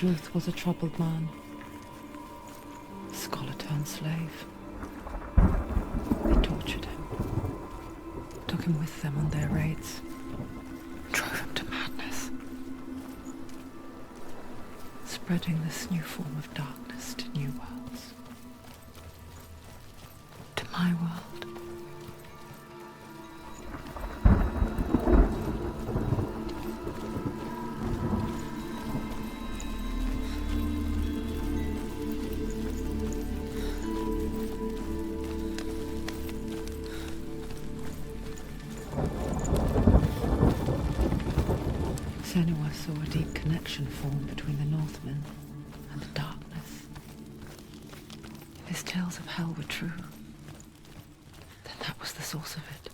truth was a troubled man. Scholar turned slave. They tortured him, took him with them on their raids, drove him to madness, spreading this new form of darkness to new worlds. To my world. Senua saw a deep connection form between the Northmen and the darkness. If his tales of hell were true, then that was the source of it.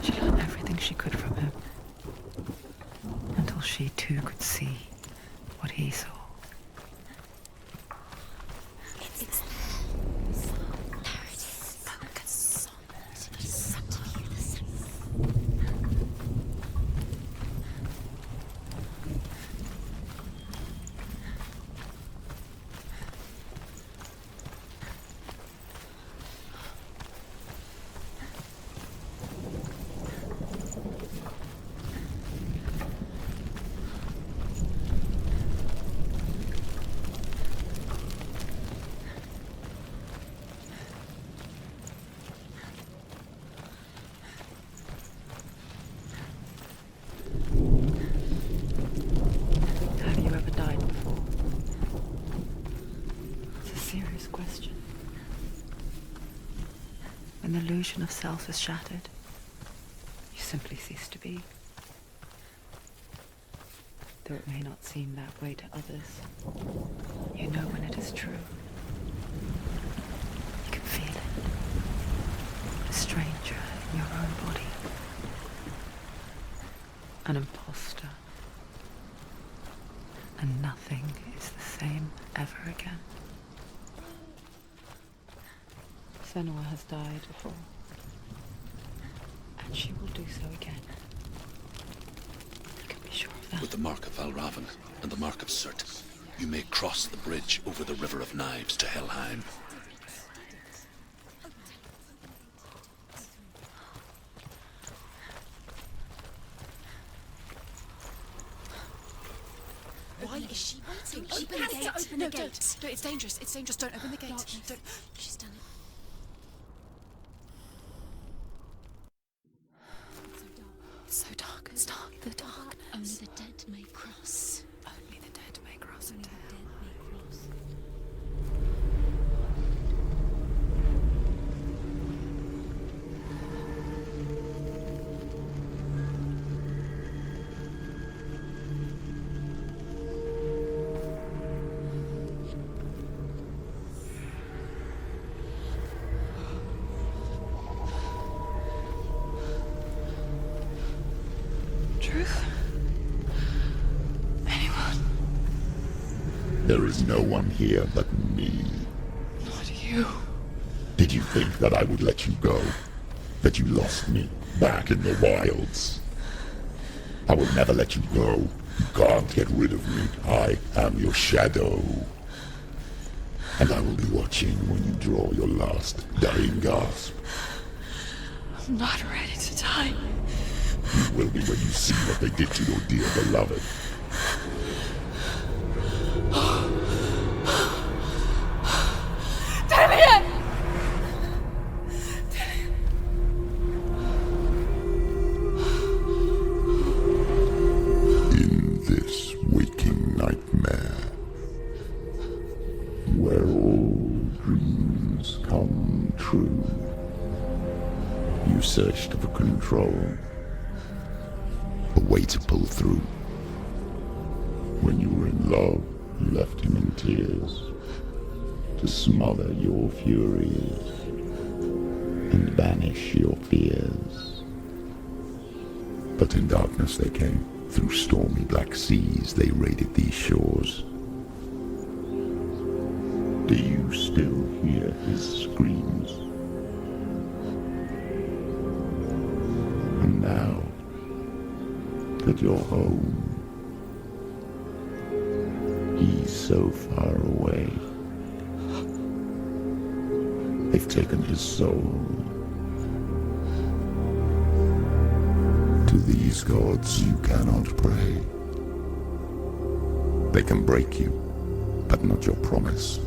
She learned everything she could from him, until she too could see what he saw. When the illusion of self is shattered, you simply cease to be. Though it may not seem that way to others, you know when it is true. You can feel it. A stranger in your own body. An imposter. And nothing is the same ever again. Senua has died before, and she will do so again. You can be sure of that. With the mark of Valravan and the mark of Surt, you may cross the bridge over the River of Knives to Helheim. Why is she waiting? Open the gate. Open the gate. No, it's dangerous. It's dangerous. Don't open the gate. Don't. She's done it. So dark. It's dark. The dark. Only the dead may cross. Only the dead may cross. Only the dead may cross. There is no one here but me. Not you. Did you think that I would let you go? That you lost me back in the wilds? I will never let you go. You can't get rid of me. I am your shadow. And I will be watching when you draw your last dying gasp. I'm not ready to die. You will be when you see what they did to your dear beloved. In this waking nightmare, where all dreams come true, you searched for control, a way to pull through. When you were in love, you left him in tears, to smother your furies and banish your fears. But in darkness they came, through stormy black seas they raided these shores. Do you still hear his screams? And now that you're home, He's so far away. They've taken his soul. To these gods you cannot pray. They can break you, but not your promise.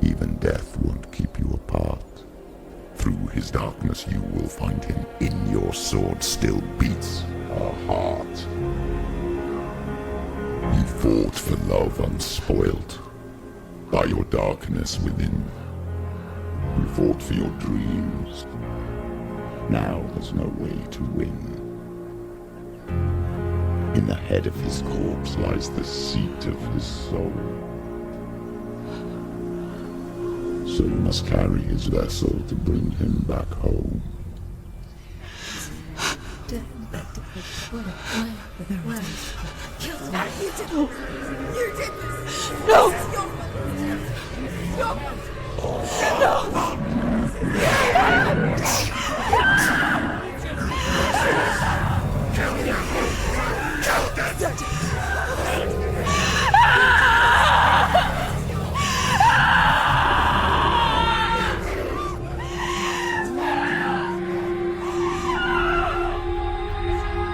Even death won't keep you apart. Through his darkness you will find him. In your sword still beats a heart. You fought for love unspoilt by your darkness within. You fought for your dreams. Now there's no way to win. In the head of his corpse lies the seat of his soul. So you must carry his vessel to bring him back home.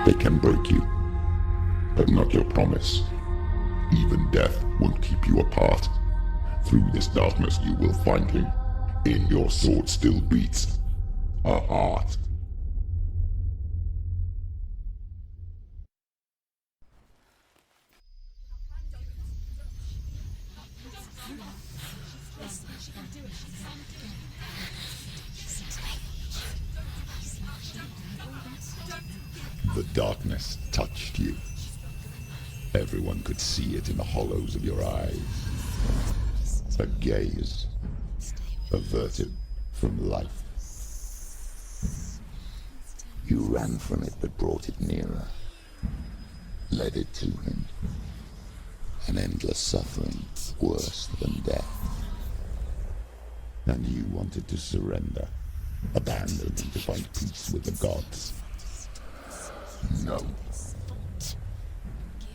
They can break you, but not your promise. Even death won't keep you apart. Through this darkness you will find him. In your sword still beats a heart. The darkness touched you. Everyone could see it in the hollows of your eyes. A gaze averted from life. You ran from it but brought it nearer. Led it to him. An endless suffering worse than death. And you wanted to surrender. Abandon and to find peace with the gods. No.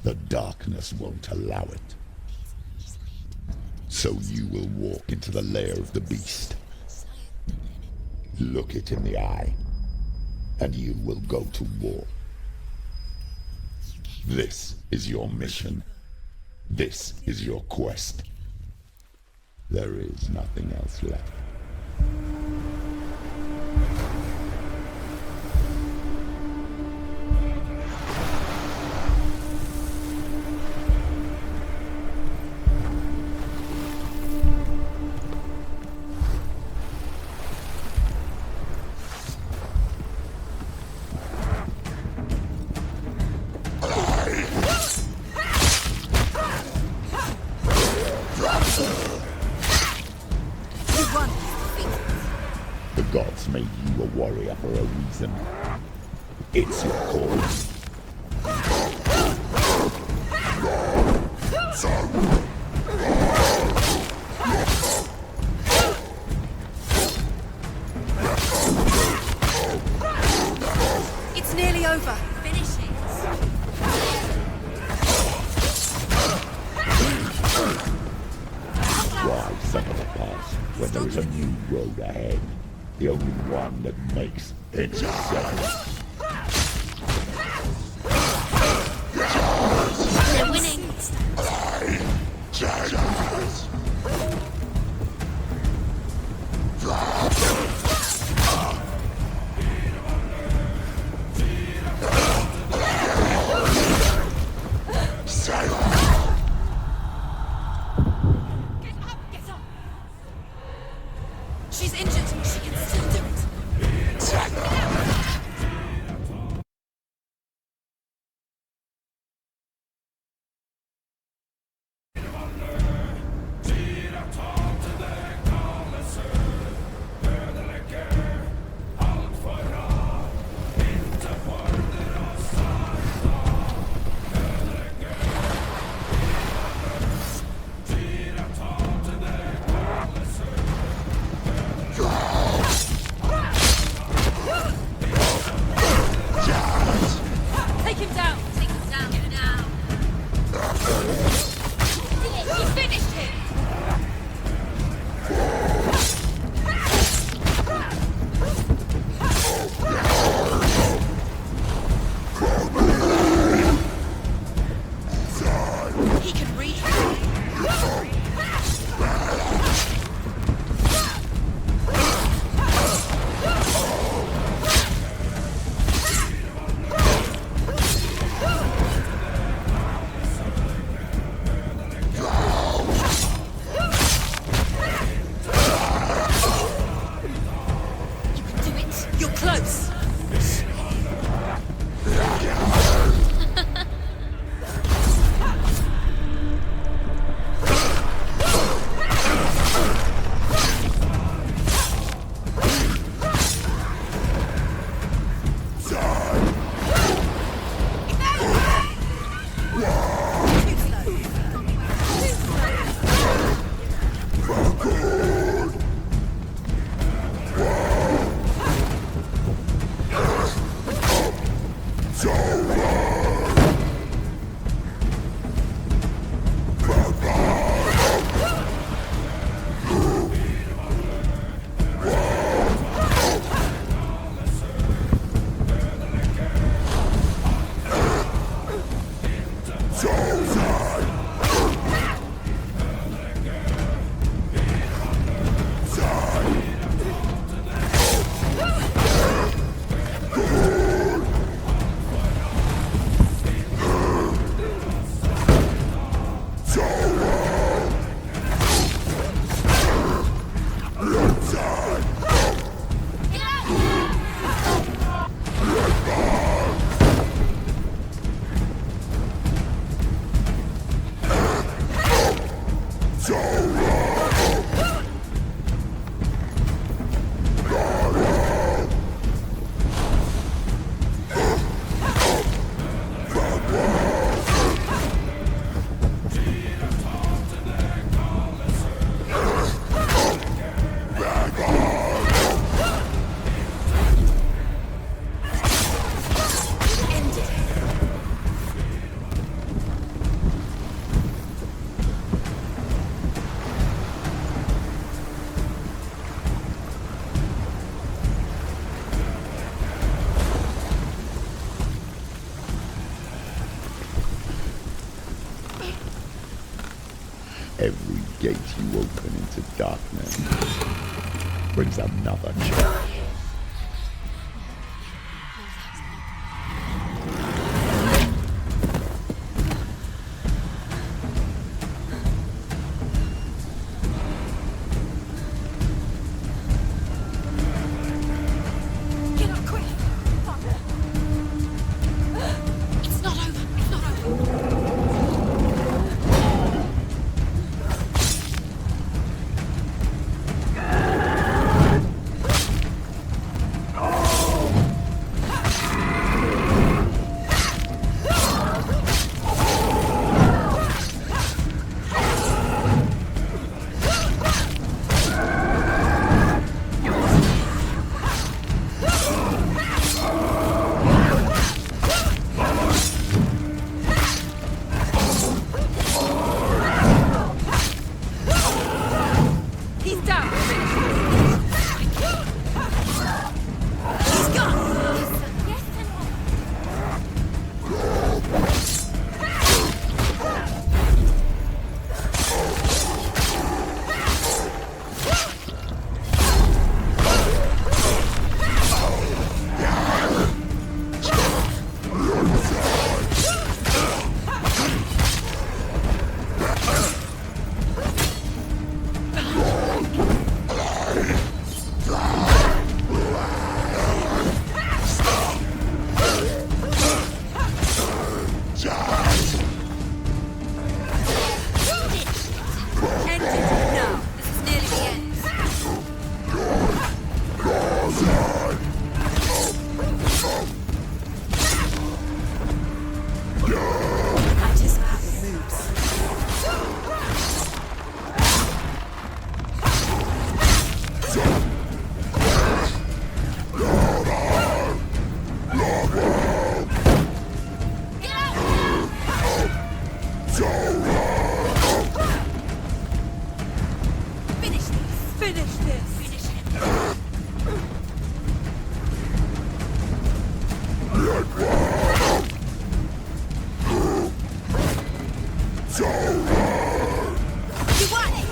The darkness won't allow it. So you will walk into the lair of the beast. Look it in the eye, and you will go to war. This is your mission. This is your quest. There is nothing else left. The gods made you a warrior for a reason. It's your cause. It's nearly over. Finish it. Why suffer the past when there is a new road ahead? The only one that makes any sense. They're winning. She's injured. She can still do it. Every gate you open into darkness brings another change. Get up quick! It's not over. It's not over. He's down. He's gone. Yes, End it now. This is nearly the end. Anticipate moves. Get out! Finish this! Finish this! Finish him! You want it!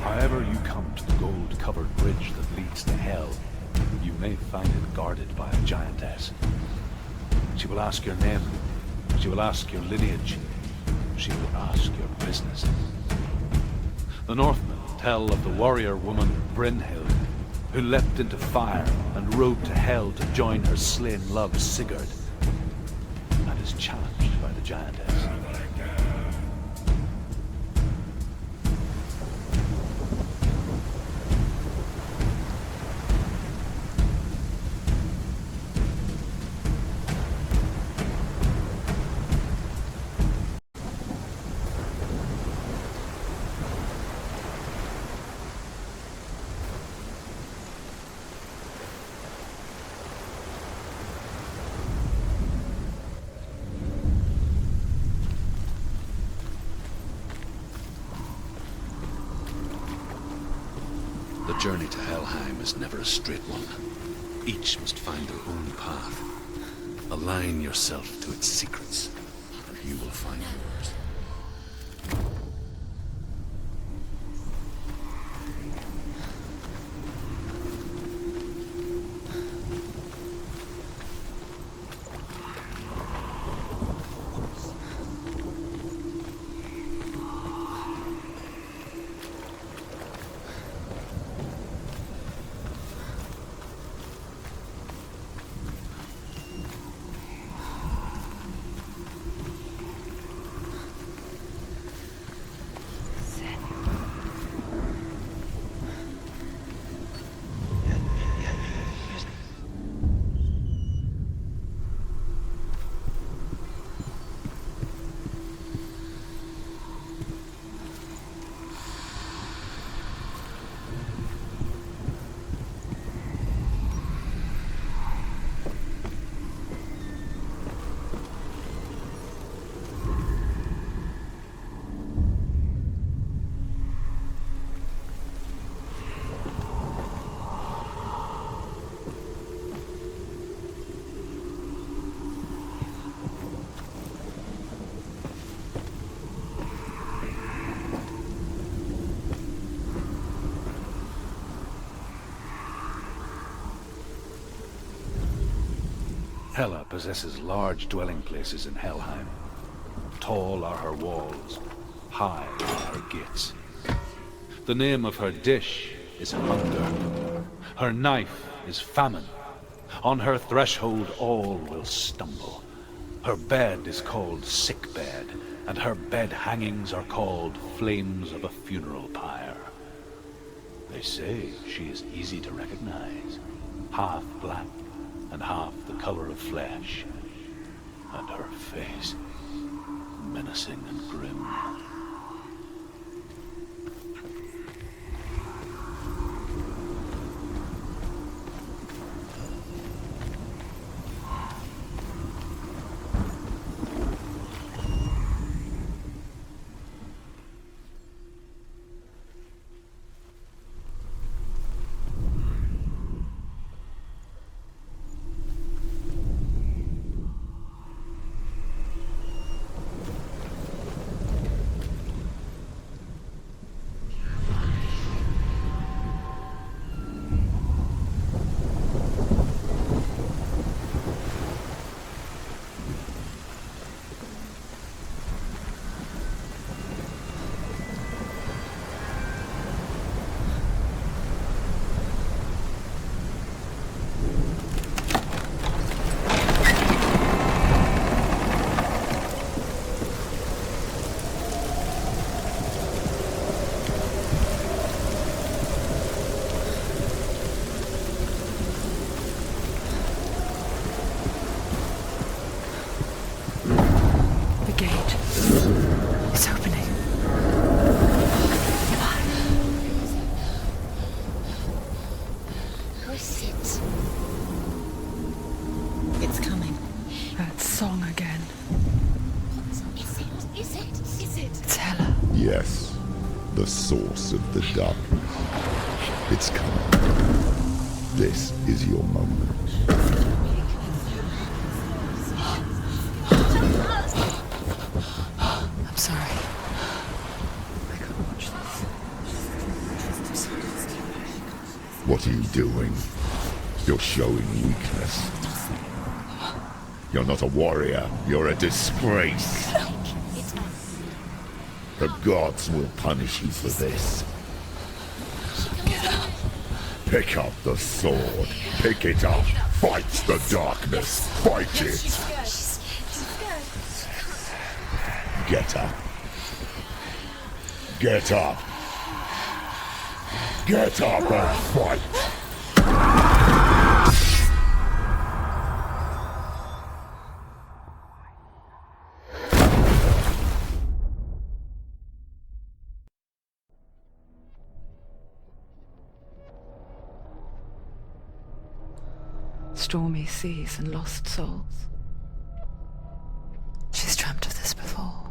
However you come to the gold-covered bridge that leads to Hell, you may find it guarded by a giantess. She will ask your name, she will ask your lineage, she will ask your business. The Northmen tell of the warrior woman Brynhild, who leapt into fire and rode to Hell to join her slain love Sigurd, and is challenged by the giantess. The journey to Helheim is never a straight one. Each must find their own path. Align yourself to its secrets, and you will find yours. Hela possesses large dwelling places in Helheim. Tall are her walls, high are her gates. The name of her dish is hunger. Her knife is famine. On her threshold all will stumble. Her bed is called sick bed, and her bed hangings are called flames of a funeral pyre. They say she is easy to recognize, half black and half the color of flesh, and her face menacing and grim. Yes, the source of the darkness. It's coming. This is your moment. I'm sorry. I couldn't watch this. What are you doing? You're showing weakness. You're not a warrior. You're a disgrace. The gods will punish you for this. Pick up the sword. Pick it up. Fight the darkness. Fight it. Get up. Get up. Get up and fight. Stormy seas and lost souls. She's dreamt of this before.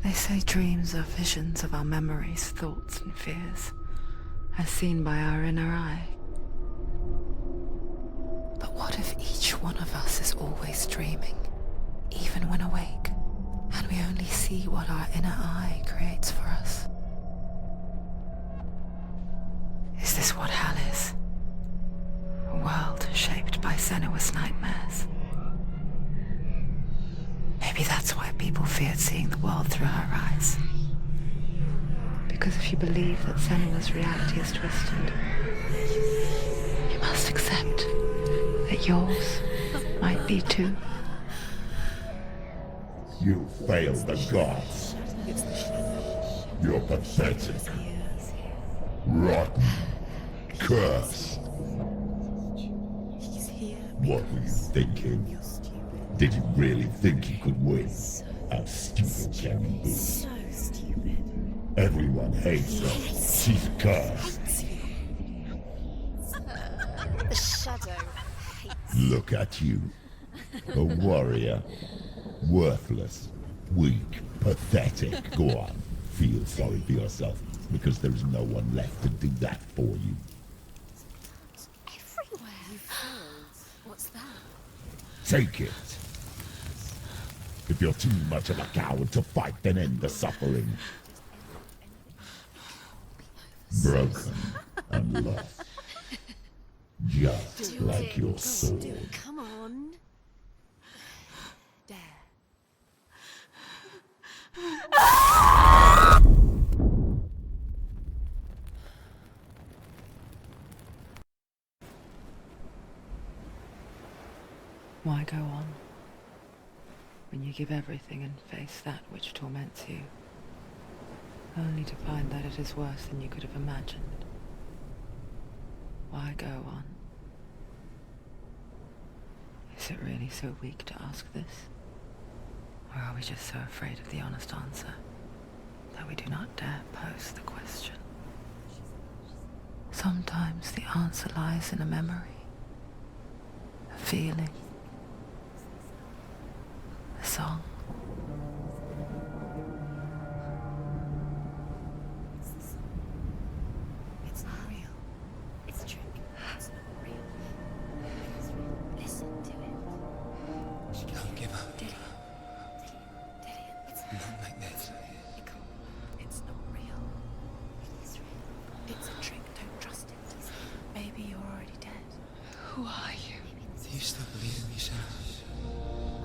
They say dreams are visions of our memories, thoughts and fears. as seen by our inner eye. But what if each one of us is always dreaming, even when awake, and we only see what our inner eye creates for us? Is this what hell is? A world shaped by Senua's nightmares. Maybe that's why people feared seeing the world through her eyes. Because if you believe that Senua's reality is twisted, you must accept that yours might be too. You failed the gods. You're pathetic. Rotten. Cursed. What were you thinking? Did you really think you could win? How stupid can you be? So stupid. Everyone hates her. She's cursed. The shadow hates. Look at you. A warrior. Worthless. Weak. Pathetic. Go on. Feel sorry for yourself, because there is no one left to do that for you. Everywhere. You failed. What's that? Take it. If you're too much of a coward to fight, then end the suffering. Broken and lost. Just like your sword. Come on. Dare. Why go on, when you give everything and face that which torments you, only to find that it is worse than you could have imagined? Why go on? Is it really so weak to ask this? Or are we just so afraid of the honest answer that we do not dare pose the question? Sometimes the answer lies in a memory, a feeling, a song. It's not real. It's a trick. It's not real. It's real. Listen to it. Don't give up. Did it? It's Not like this. it can't. It's not real. It is real. It's a trick. Don't trust it. Maybe you're already dead. Who are you? Do you still believe in yourself?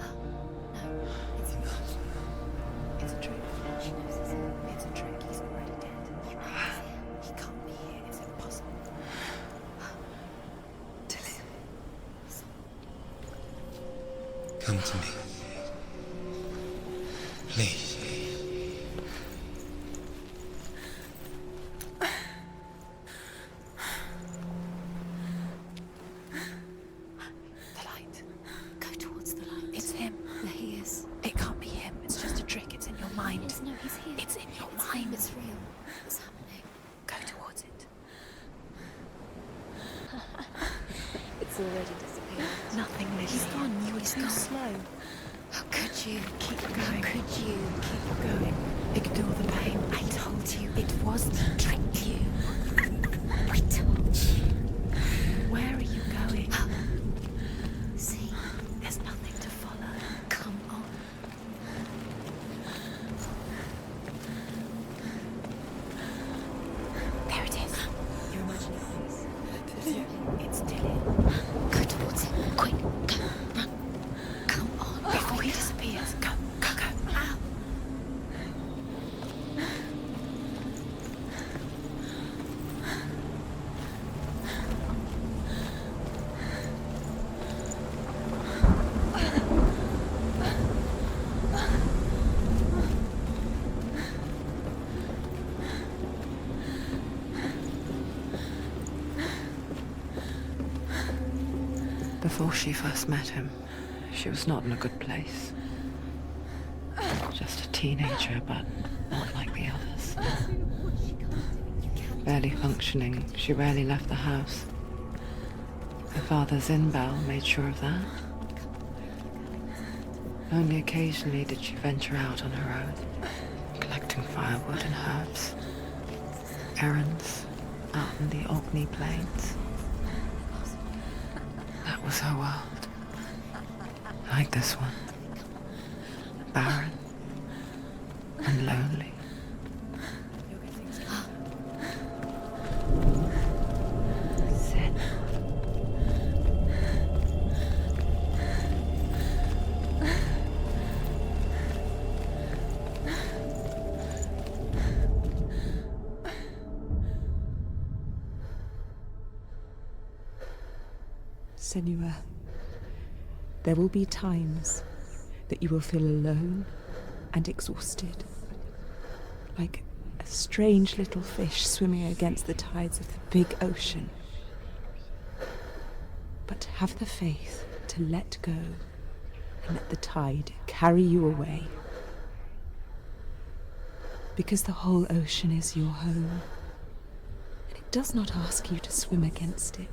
No, it's not. It's a trick. She knows it's him. It's a trick. He's already dead. He can't be here. It's impossible. Come to me. Please. The light. Go towards the light. It's him. There he is. It can't be him. It's just a trick. It's in your mind. No, he's here. It's in your mind. It's real. What's happening? Go towards it. It's already disappeared. Nothing, Lily. He's gone. You were too slow. How could you? Keep going. How could you? Keep going. Ignore the pain. I told you it was to trick you. I told you. Where are you going? See, there's nothing to follow. Come on. There it is. Your imaginary face. It's Dillian. Go towards it. Quick. Go. Run. Come on. Before he disappears. Go. Go. Go. Ow. Before she first met him, she was not in a good place. Just a teenager, but not like the others. Barely functioning, she rarely left the house. Her father's in-bell made sure of that. Only occasionally did she venture out on her own, collecting firewood and herbs. Errands, out in the Orkney Plains. That was her world. Like this one. Barren and lonely. Senua. Senua, there will be times that you will feel alone and exhausted, like a strange little fish swimming against the tides of the big ocean. But have the faith to let go and let the tide carry you away. Because the whole ocean is your home, and it does not ask you to swim against it.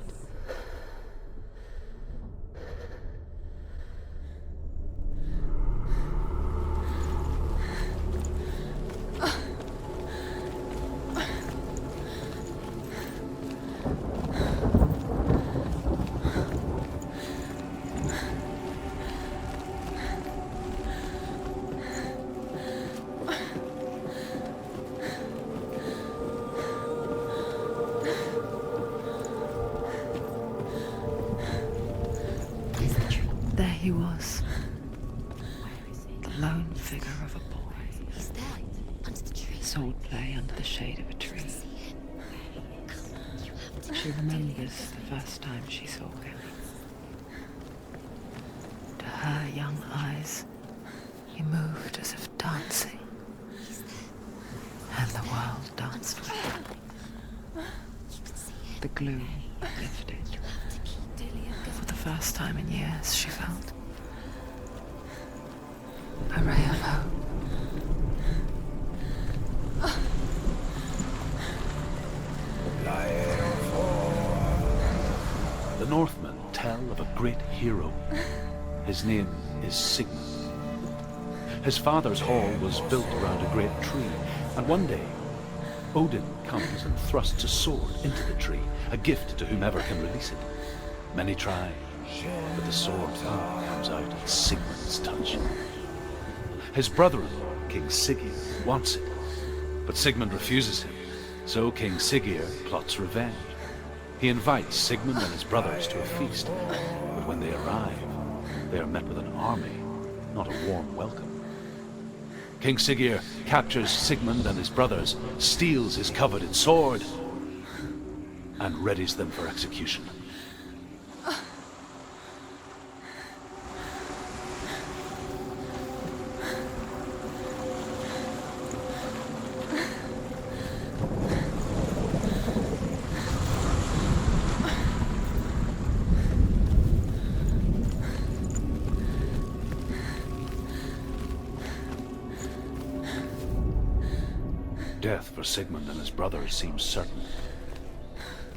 There he was. The lone figure of a boy. He's there, under the tree. Sword play under the shade of a tree. She remembers the first time she saw him. To her young eyes, he moved as if dancing. And the world danced with him. The gloom lifted. For the first time in years, she felt a ray of hope. The Northmen tell of a great hero. His name is Sigmund. His father's hall was built around a great tree, and one day, Odin comes and thrusts a sword into the tree, a gift to whomever can release it. Many try, but the sword only comes out at Sigmund's touch. His brother-in-law, King Siggeir, wants it, but Sigmund refuses him, so King Siggeir plots revenge. He invites Sigmund and his brothers to a feast, but when they arrive, they are met with an army, not a warm welcome. King Siggeir captures Sigmund and his brothers, steals his coveted sword, and readies them for execution. Death for Sigmund and his brothers seems certain.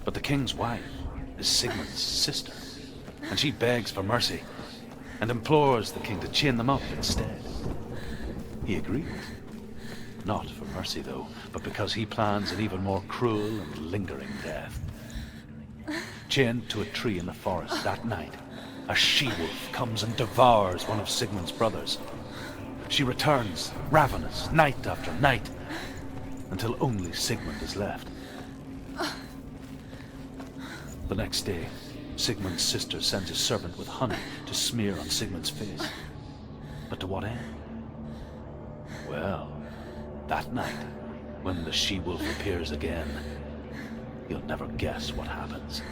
But the king's wife is Sigmund's sister, and she begs for mercy and implores the king to chain them up instead. He agrees. Not for mercy, though, but because he plans an even more cruel and lingering death. Chained to a tree in the forest that night, a she-wolf comes and devours one of Sigmund's brothers. She returns, ravenous, night after night, until only Sigmund is left. The next day, Sigmund's sister sends a servant with honey to smear on Sigmund's face. But to what end? Well, that night, when the she-wolf appears again, you'll never guess what happens.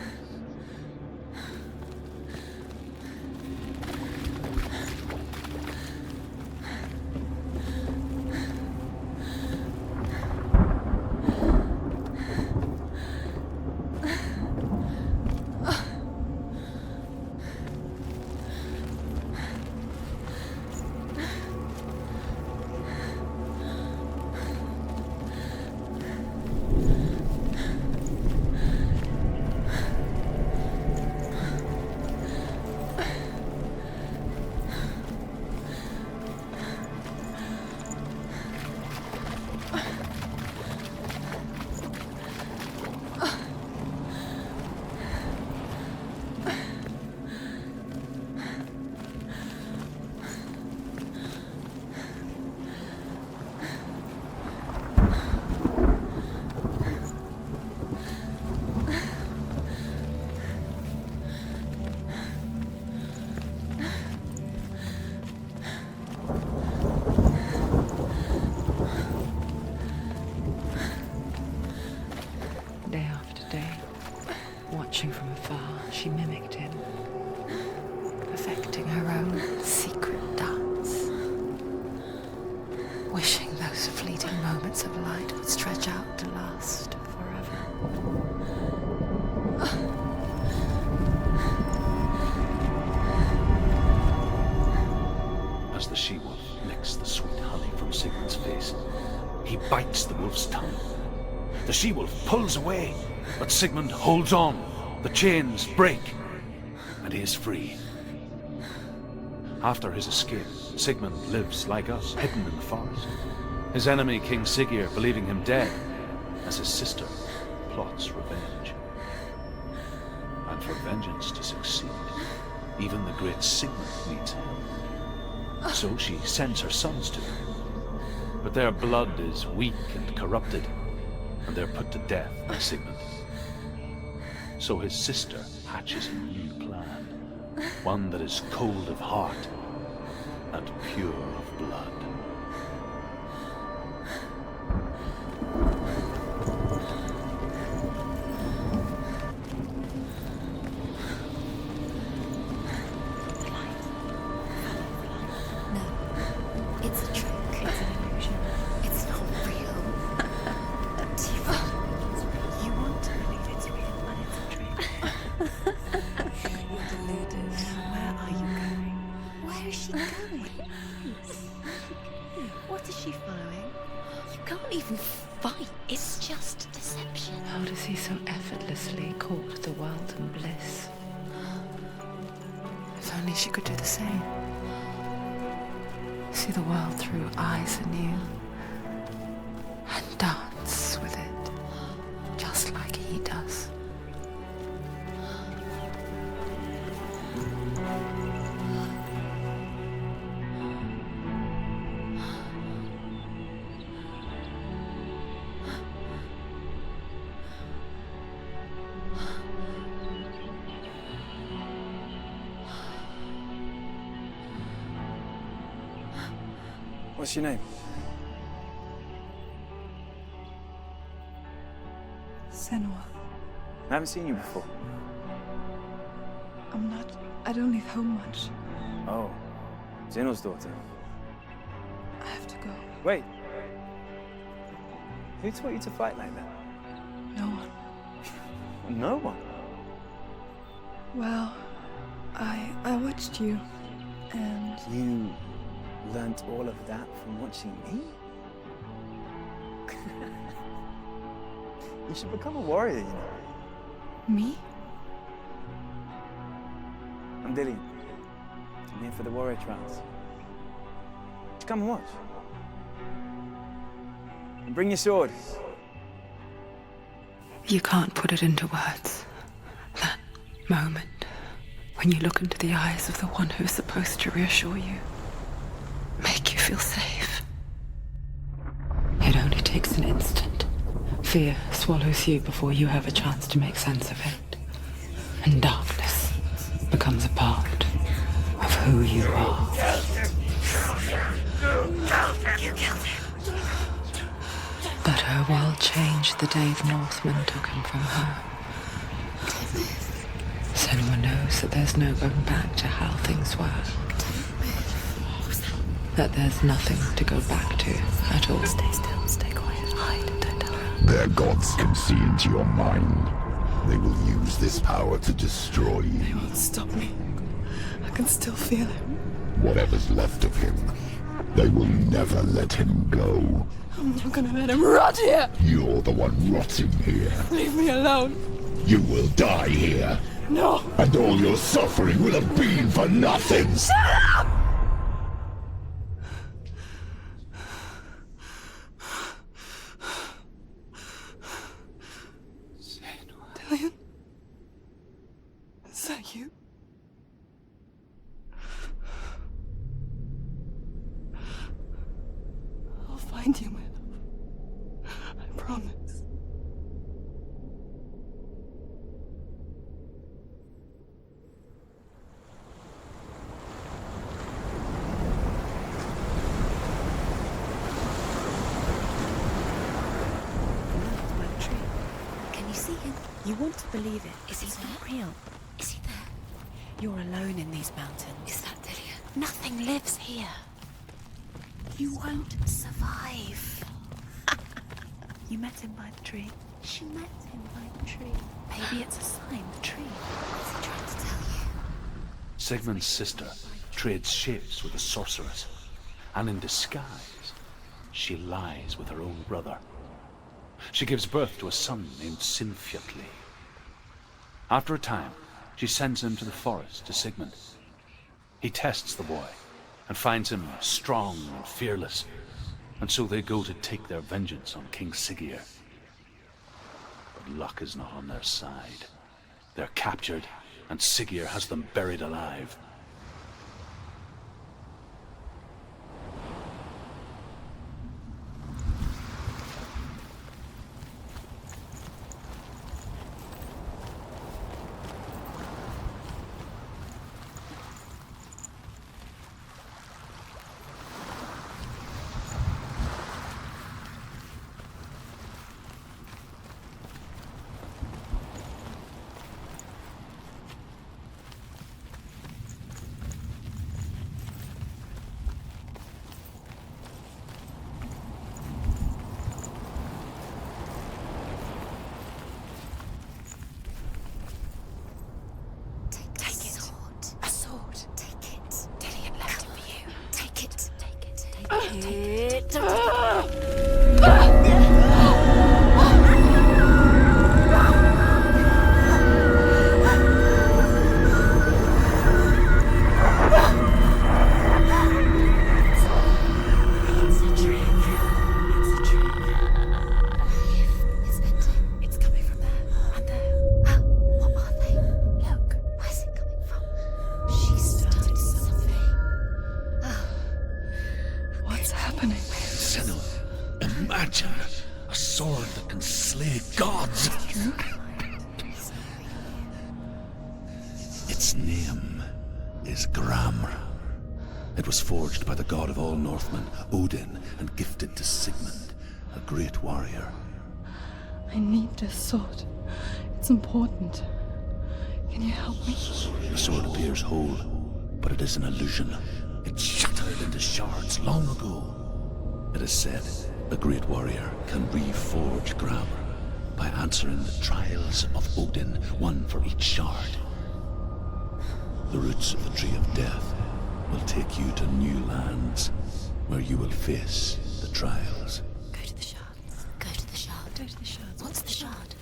Watching from afar, she mimicked him, perfecting her own secret dance, wishing those fleeting moments of light would stretch out to last forever. As the she-wolf licks the sweet honey from Sigmund's face, he bites the wolf's tongue. The she-wolf pulls away, but Sigmund holds on. The chains break, and he is free. After his escape, Sigmund lives like us, hidden in the forest. His enemy, King Siggeir, believing him dead, as his sister plots revenge. And for vengeance to succeed, even the great Sigmund needs help. So she sends her sons to him. But their blood is weak and corrupted, and they're put to death by Sigmund. So his sister hatches a new plan, one that is cold of heart and pure of blood. No, it's a trick. It's an illusion. It's not real. Tifa, you want to believe it's real, and it's a trick. You're deluded. Where are you going? Where is she going? What is she following? You can't even fight. It's just deception. How does he so effortlessly court the world and bliss? If only she could do the same. See the world through eyes anew and dance with it, just like he does. What's your name? Senua. I haven't seen you before. I don't leave home much. Oh, Zenua's daughter. I have to go. Wait. Who taught you to fight like that? No one. No one. Well, I watched you, and You learnt all of that from watching me? You should become a warrior, you know. me? I'm Dilly. I'm here for the warrior trials. Just come and watch. And bring your sword. You can't put it into words. That moment when you look into the eyes of the one who's supposed to reassure you, make you feel safe. It only takes an instant. Fear swallows you before you have a chance to make sense of it. And darkness becomes a part of who you are. You killed him. But her world changed the day the Northmen took him from her. Senua knows that there's no going back to how things were. That there's nothing to go back to at all. Stay still, stay quiet, hide, don't tell her. Their gods can see into your mind. They will use this power to destroy you. They won't stop me. I can still feel him. Whatever's left of him, they will never let him go. I'm not gonna let him rot here. You're the one rotting here. Leave me alone. You will die here. No. And all your suffering will have been for nothing. Shut up! Dillian? Is that you? I'll find you, my love. I promise. By the tree. Can you see him? You want to believe it. Is he not real? Is he there? You're alone in these mountains. Is that Dillian? Nothing lives here. You won't survive. You met him by the tree. She met him by the tree. Maybe it's a sign, the tree. What's he trying to tell you? Sigmund's sister trades shapes with a sorceress, and in disguise, she lies with her own brother. She gives birth to a son named Sinfjotli. After a time, she sends him to the forest to Sigmund. He tests the boy and finds him strong and fearless, and so they go to take their vengeance on King Siggeir. But luck is not on their side. They're captured, and Siggeir has them buried alive. Its name is Gramr. It was forged by the god of all Northmen, Odin, and gifted to Sigmund, a great warrior. I need this sword. It's important. Can you help me? The sword appears whole, but it is an illusion. It shattered into shards long ago. It is said a great warrior can reforge Gramr by answering the trials of Odin, one for each shard. The roots of the Tree of Death will take you to new lands, where you will face the trials. Go to the shards. Go to the shard. Go to the shards. What's the shard?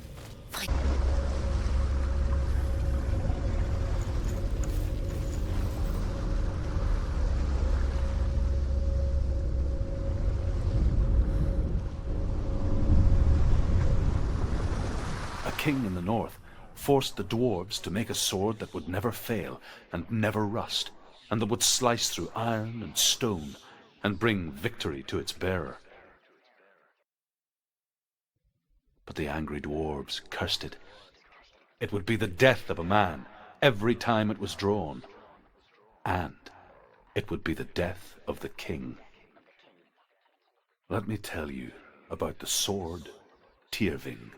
Find... A king in the north forced the dwarves to make a sword that would never fail and never rust, and that would slice through iron and stone and bring victory to its bearer. But the angry dwarves cursed it. It would be the death of a man every time it was drawn, and it would be the death of the king. Let me tell you about the sword Tyrving.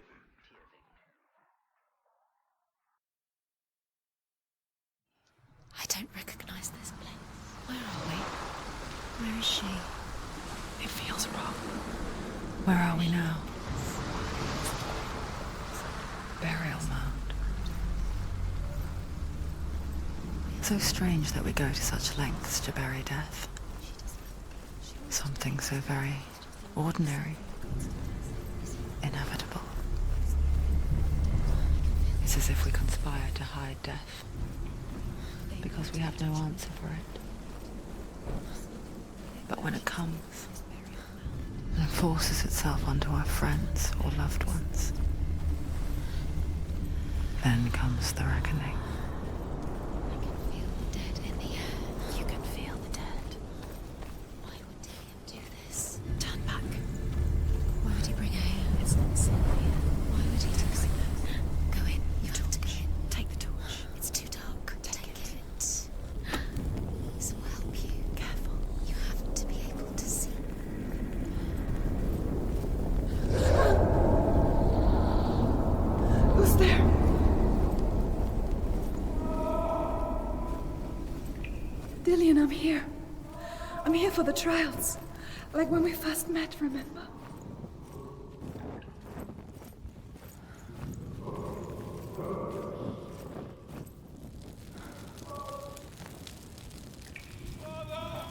I don't recognize this place. Where are we? Where is she? It feels wrong. Where are we now? Burial mound. So strange that we go to such lengths to bury death. Something so very ordinary, inevitable. It's as if we conspire to hide death, because we have no answer for it. But when it comes, and forces itself onto our friends or loved ones, then comes the reckoning. I can feel the dead in the air. You can feel the dead. Why would Dillian do this? Turn back. Why would he bring her here? It's not safe here. Why would he do so? Go in. You have to go in. Take the torch. It's too dark. Take it. This will help you. Careful. You have to be able to see. Who's there? I'm here. I'm here for the trials. Like when we first met, remember?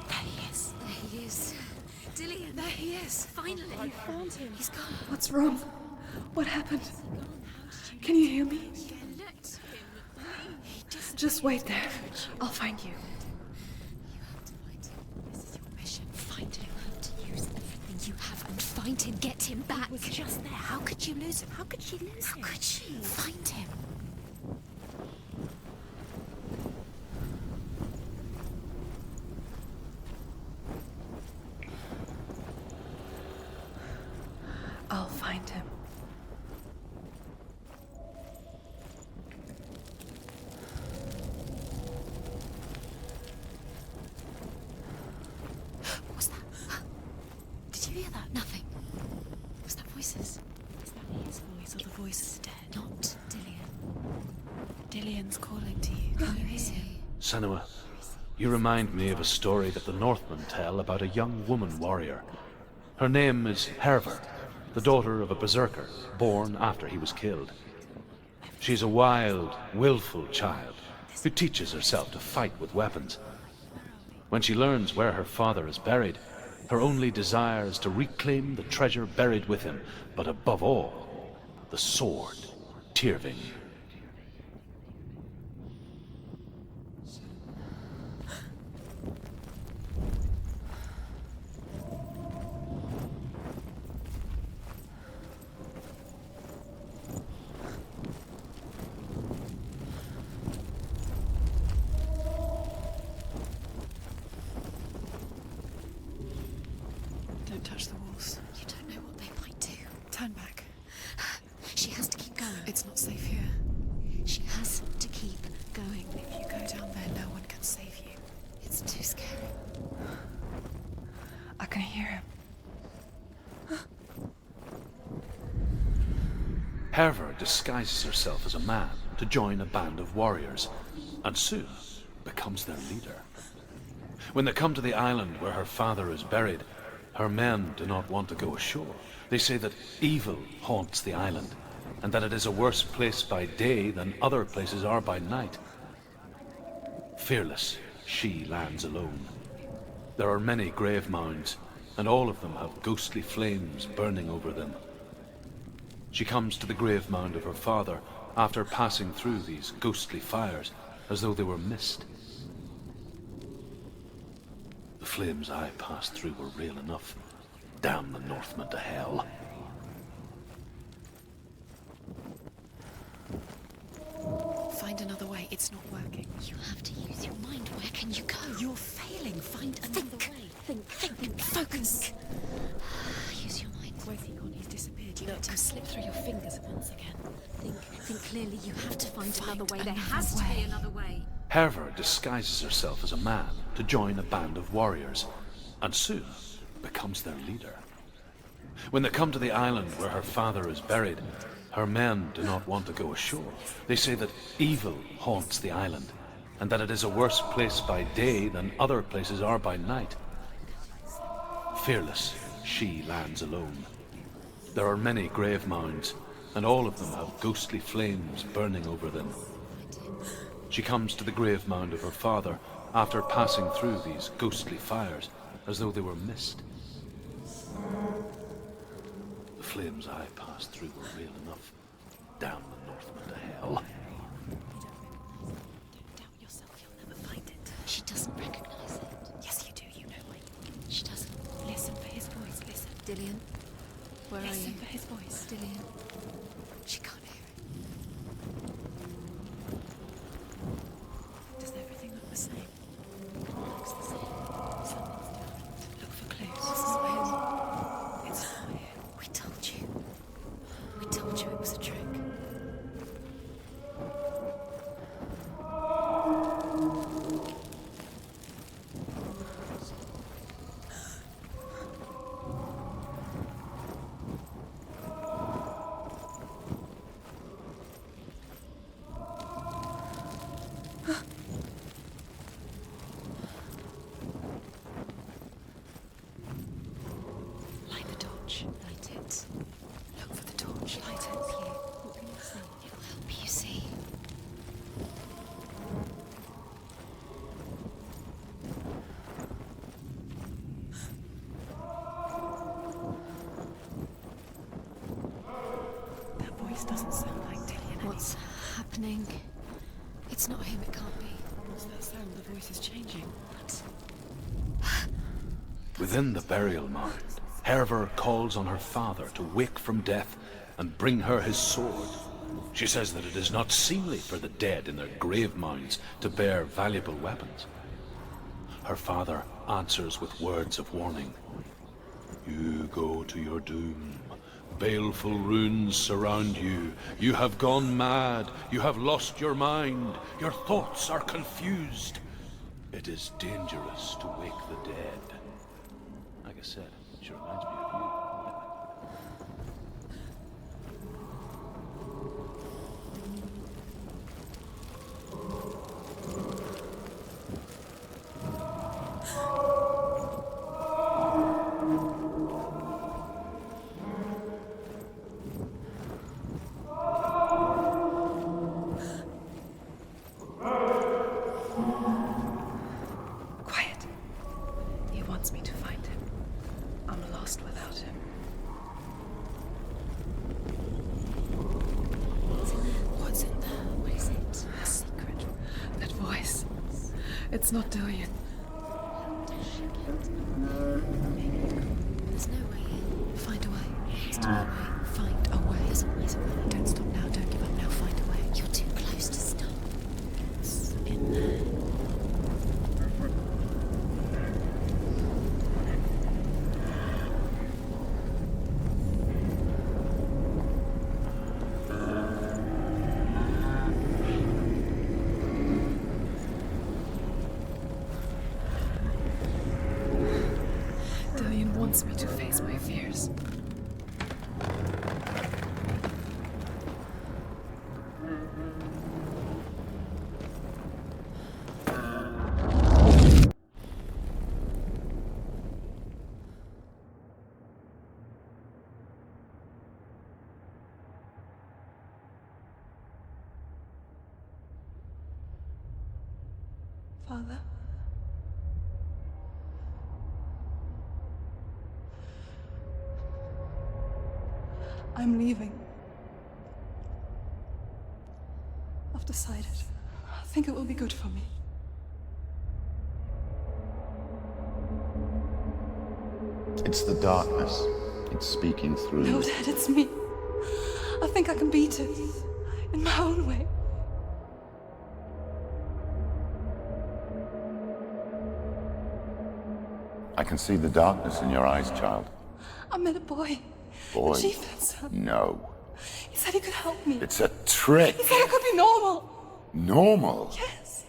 There he is. There he is. Dillian. There he is. Finally. I found him. He's gone. What's wrong? What happened? Can you hear me? Just wait there. I'll find you. You have to find him. This is your mission. Find him. You have to use everything you have and find him. Get him back. He was just there. How could you lose him? How could she lose him? How could she? Find him. I'll find him. What was that? Did you hear that? Nothing. Was that voices? Is that his voice or the voice is dead? Not Dillian. Dillian's calling to you. Can you hear him? Senua, you remind me of a story that the Northmen tell about a young woman warrior. Her name is Herver, the daughter of a berserker, born after he was killed. She's a wild, willful child who teaches herself to fight with weapons. When she learns where her father is buried, her only desire is to reclaim the treasure buried with him, but above all, the sword, Tyrving. Don't touch the walls. You don't know what they might do. Turn back. She has to keep going. It's not safe here. She has to keep going. If you go down there, no one can save you. It's too scary. I can hear him. Herver disguises herself as a man to join a band of warriors, and soon becomes their leader. When they come to the island where her father is buried, her men do not want to go ashore. They say that evil haunts the island, and that it is a worse place by day than other places are by night. Fearless, she lands alone. There are many grave mounds, and all of them have ghostly flames burning over them. She comes to the grave mound of her father after passing through these ghostly fires as though they were mist. The flames I passed through were real enough. Damn the Northmen to hell. Find another way. It's not working. You have to use your mind. Where can you go? You're failing. Find another way. Think. Focus. Use your mind. Where's he gone? He's disappeared. You let him slip through your fingers once again. Think clearly. You have to find another way. There has to be another way. Herver disguises herself as a man to join a band of warriors, and soon becomes their leader. When they come to the island where her father is buried, her men do not want to go ashore. They say that evil haunts the island, and that it is a worse place by day than other places are by night. Fearless, she lands alone. There are many grave mounds, and all of them have ghostly flames burning over them. She comes to the grave mound of her father after passing through these ghostly fires as though they were mist. The flames I passed through were real enough. Damn the Northmen to hell. Don't doubt yourself. You'll never find it. She doesn't recognize it. Yes, you do. You know it. She doesn't. Listen for his voice. Listen. Dillian, where are you? Listen for his voice. Dillian. She can't hear it. Does everything look the same? Looks the same. Something's different. Look for clues. This is weird. It's not here. We told you. We told you it was a trick. This doesn't sound like Dillian. What's happening? It's not him, it can't be. What's that sound? The voice is changing. What? Within the burial mound, Hervor calls on her father to wake from death and bring her his sword. She says that it is not seemly for the dead in their grave mounds to bear valuable weapons. Her father answers with words of warning. You go to your doom. Baleful runes surround you. You have gone mad. You have lost your mind. Your thoughts are confused. It is dangerous to wake the dead. Like I said, she reminds me of you. Quiet. He wants me to find him. I'm lost without him. What's in there? What is it? A secret. That voice. It's not Dillian. There's no way in. Find a way. There's no way. Find a way. There's always a way. Don't stop now. Don't give up now. Find a way. You're too close to stop. It's in there. Dillian wants me to face my fears. Father? I'm leaving. I've decided. I think it will be good for me. It's the darkness. It's speaking through No, you. Dad, it's me. I think I can beat it. In my own way. I can see the darkness in your eyes, child. I met a boy. Boy. The chieftain's son. No. He said he could help me. It's a trick. He said I could be normal. Normal. Yes.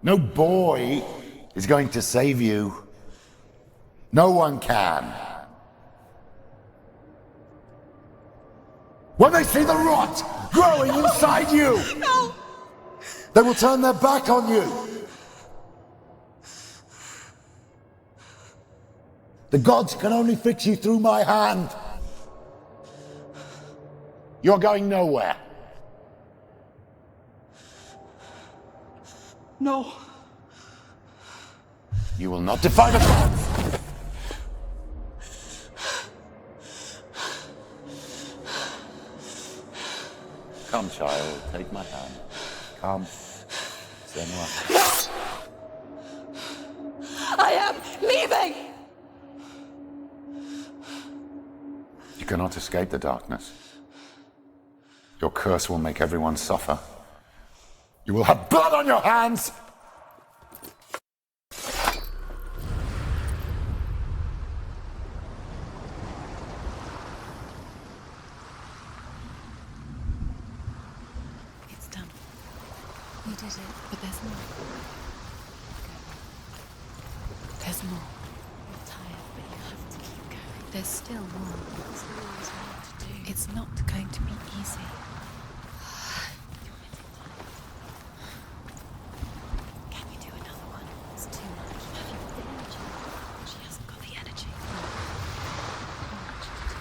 No boy is going to save you. No one can. When they see the rot growing inside you, No! they will turn their back on you. The gods can only fix you through my hand. You're going nowhere. No. You will not defy the gods. Come, child, take my hand. Come. Senua. I am leaving! You cannot escape the darkness. Your curse will make everyone suffer. You will have blood on your hands! It's done. We did it, but there's more. There's more. You're tired, but you have to keep going. There's still more. There's always more to do. It's not going to be easy. Can you do another one? It's too much. Have you got the energy? She hasn't got the energy. Too much to do.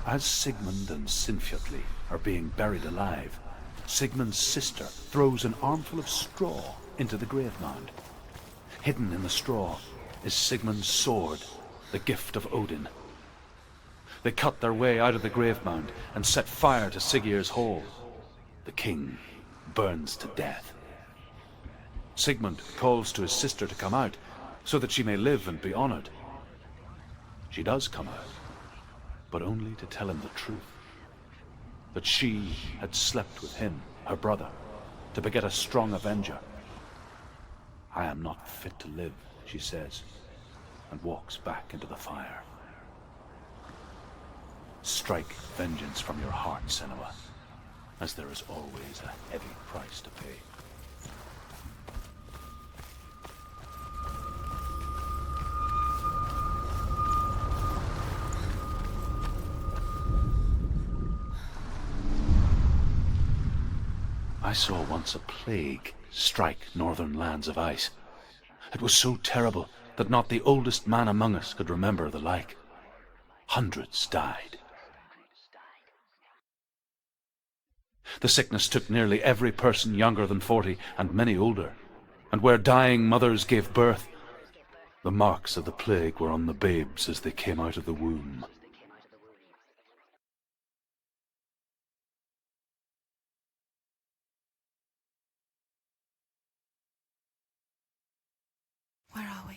As Sigmund and Sinfjotli are being buried alive, Sigmund's sister throws an armful of straw into the grave mound. Hidden in the straw is Sigmund's sword, the gift of Odin. They cut their way out of the grave mound and set fire to Siggeir's hole. The king burns to death. Sigmund calls to his sister to come out so that she may live and be honored. She does come out, but only to tell him the truth. That she had slept with him, her brother, to beget a strong avenger. I am not fit to live, she says, and walks back into the fire. Strike vengeance from your heart, Senua, as there is always a heavy price to pay. I saw once a plague strike northern lands of ice. It was so terrible that not the oldest man among us could remember the like. Hundreds died. The sickness took nearly every person younger than 40 and many older, and where dying mothers gave birth, the marks of the plague were on the babes as they came out of the womb. Where are we?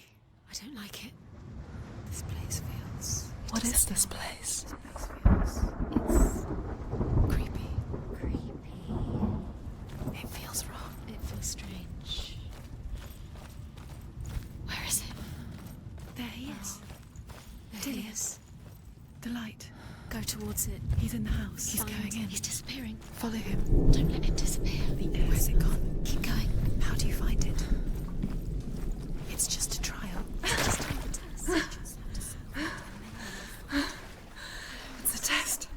I don't like it. This place feels... What is this place? This place feels... It's... creepy. It feels wrong. It feels strange. Where is it? There he is. There he is. The light. Go towards it. He's in the house. He's Find- going in. He's disappearing. Follow him. Don't let him disappear. Where's it gone? Keep going. How do you find it? It's just a trial. Just take the test. It's a test.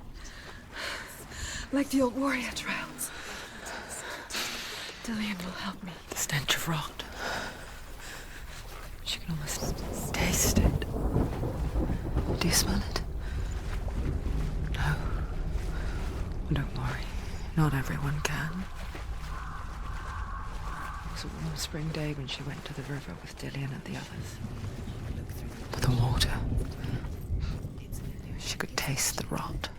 Like the old warrior trials. Dillian will help me. The stench of rot. She can almost taste it. Do you smell it? No. Don't worry. Not everyone can. It was a warm spring day when she went to the river with Dillian and the others. But the water... She could taste the rot.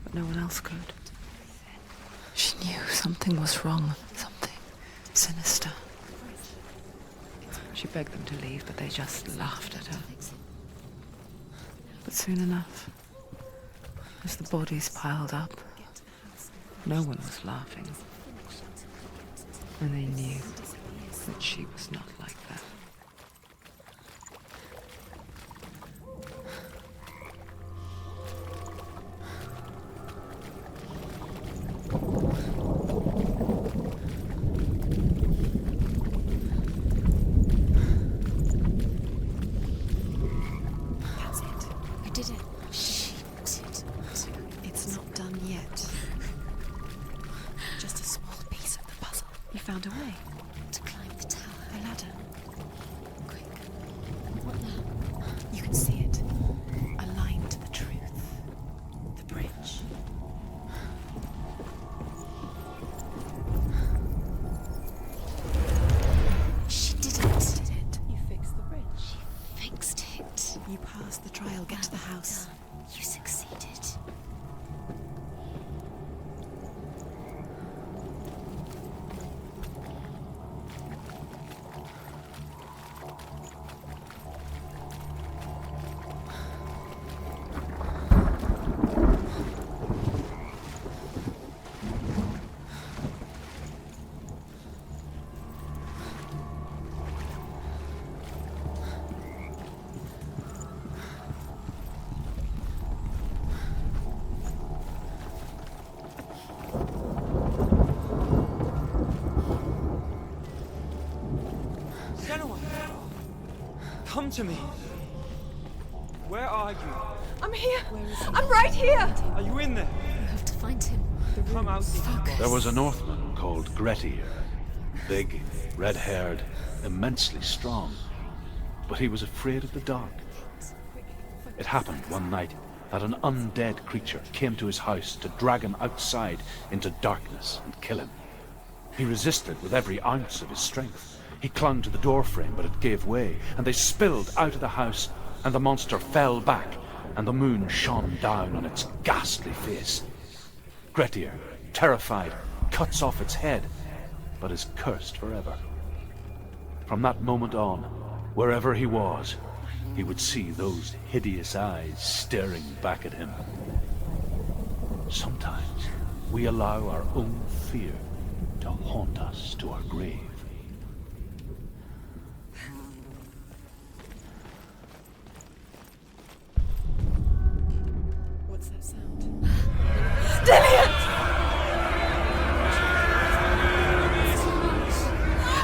But no one else could. She knew something was wrong. Something sinister. She begged them to leave, but they just laughed at her. But soon enough, as the bodies piled up, no one was laughing. And they knew that she was not like that. That's it. We did it. She did it. It's not done yet. Just a small piece of the puzzle. You found a way. To climb the tower. A ladder. Quick. What now? You can see it. A line to the truth. The bridge. She did it. Did it? You fixed the bridge. She fixed it. You passed the trial. Get to the house. You succeeded. Senua! Come to me! Where are you? I'm here. I'm right here. Are you in there? You have to find him. Come out. Focus. There was a Northman called Grettir. Big, red-haired, immensely strong. But he was afraid of the dark. It happened one night that an undead creature came to his house to drag him outside into darkness and kill him. He resisted with every ounce of his strength. He clung to the doorframe, but it gave way, and they spilled out of the house, and the monster fell back, and the moon shone down on its ghastly face. Grettir, terrified, cuts off its head, but is cursed forever. From that moment on, wherever he was, he would see those hideous eyes staring back at him. Sometimes we allow our own fear to haunt us to our grave. What's that sound?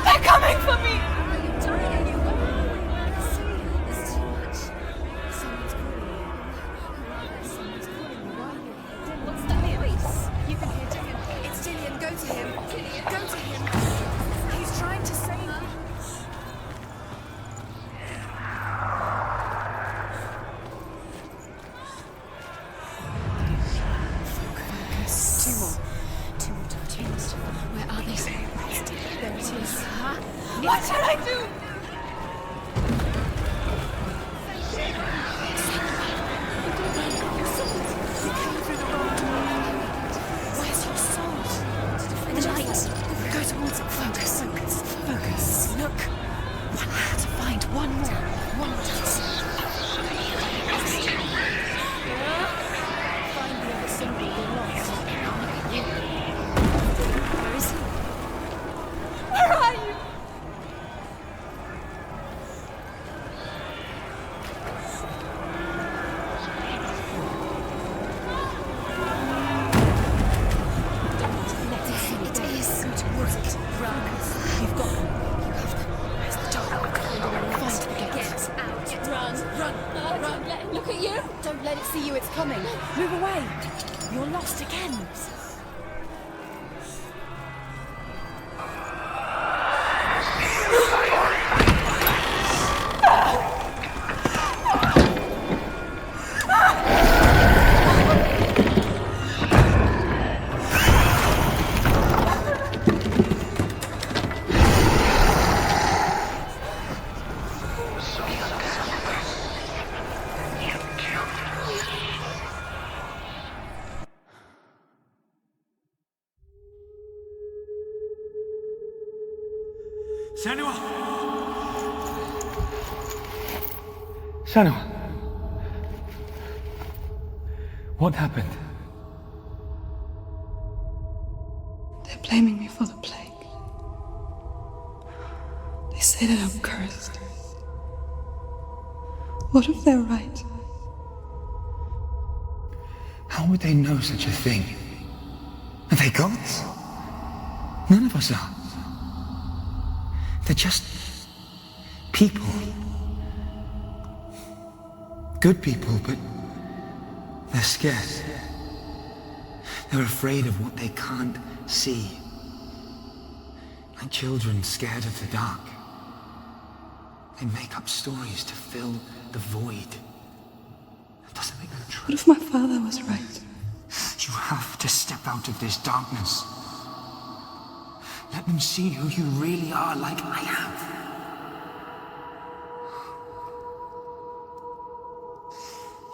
They're coming for me! What's that voice? You can hear Dillian. It's Dillian. Go to him. Go to him. He's trying to save you. Focus. Two more touches. Where are they? There it is. What should I do? Where's your sword? The light. Go towards it. Focus. Focus. Look. One more to find. One more. One more chance. Find the other symbol you lost. Where is he? Where are you? It is. Go towards it. Run. You've got them. You have them. Where's the dog? Find the gate. Get out. Run. Run. Let him look at you. Don't let it see you. It's coming. Move away. You're lost again. Senua! Senua! What happened? They're blaming me for the plague. They say that I'm cursed. What if they're right? How would they know such a thing? Are they gods? None of us are. They're just people. Good people, but they're scared. They're afraid of what they can't see. Like children scared of the dark. They make up stories to fill the void. That doesn't make them true. What if my father was right? You have to step out of this darkness. Let them see who you really are, like I have.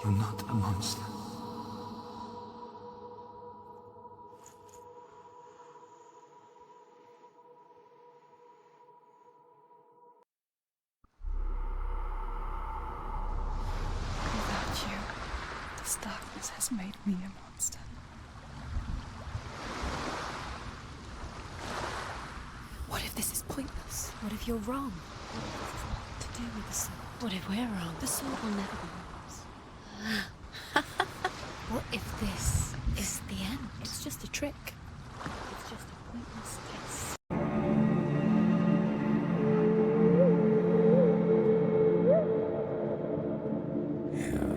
You're not a monster. Without you, this darkness has made me a monster. What if this is pointless? What if you're wrong? What to do with the sword? What if we're wrong? The sword will never be yours. What if this is the end? It's just a trick. It's just a pointless test. Yeah.